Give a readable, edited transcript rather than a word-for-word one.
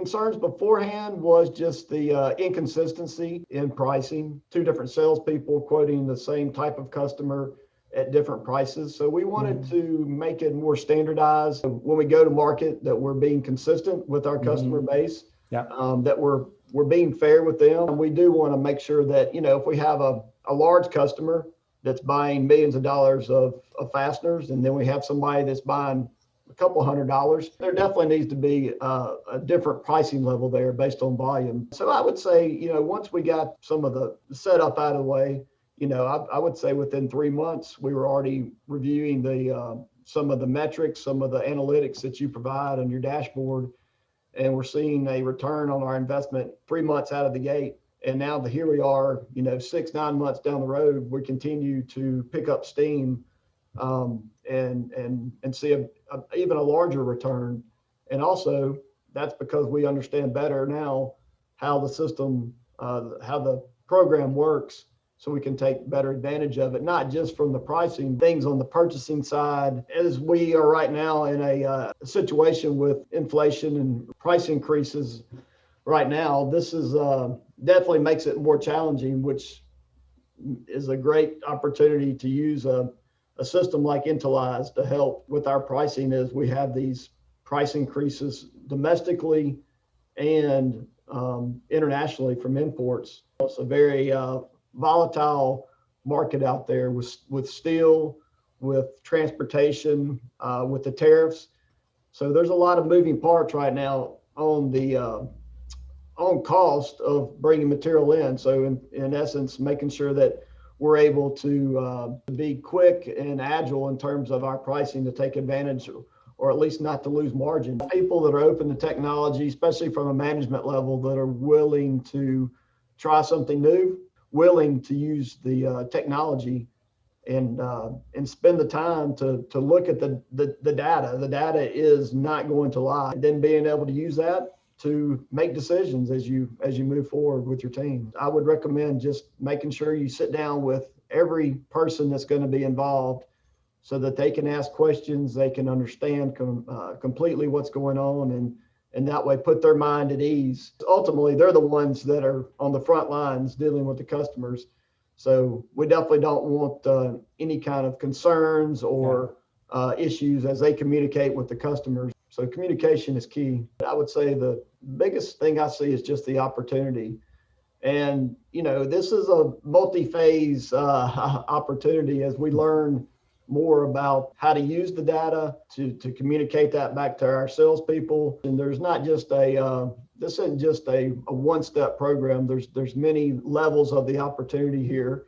concerns beforehand was just the inconsistency in pricing. Two different salespeople quoting the same type of customer at different prices. So we wanted to make it more standardized when we go to market, that we're being consistent with our customer base, that we're being fair with them. And we do want to make sure that, if we have a large customer that's buying millions of dollars of fasteners, and then we have somebody that's buying a couple $100, there definitely needs to be a different pricing level there based on volume. So I would say, once we got some of the setup out of the way, I would say within 3 months, we were already reviewing some of the metrics, some of the analytics that you provide on your dashboard. And we're seeing a return on our investment 3 months out of the gate. And now here we are, 6-9 months down the road, we continue to pick up steam and see even a larger return. And also that's because we understand better now how the system, how the program works, so we can take better advantage of it, not just from the pricing, things on the purchasing side. As we are right now in a situation with inflation and price increases right now, this is definitely makes it more challenging, which is a great opportunity to use a system like Intuilize to help with our pricing as we have these price increases domestically and internationally from imports. It's a very volatile market out there with steel, with transportation, with the tariffs. So there's a lot of moving parts right now on the on cost of bringing material in. So in essence, making sure that we're able to be quick and agile in terms of our pricing to take advantage, or at least not to lose margin. People that are open to technology, especially from a management level, that are willing to try something new, willing to use the technology and spend the time to look at the data. The data is not going to lie. And then being able to use that to make decisions as you move forward with your team. I would recommend just making sure you sit down with every person that's going to be involved so that they can ask questions, they can understand completely what's going on, and that way put their mind at ease. Ultimately, they're the ones that are on the front lines dealing with the customers. So we definitely don't want any kind of concerns or issues as they communicate with the customers. So communication is key. I would say the biggest thing I see is just the opportunity. And, this is a multi-phase opportunity as we learn more about how to use the data to communicate that back to our salespeople. And there's not just this isn't just a one-step program. There's many levels of the opportunity here.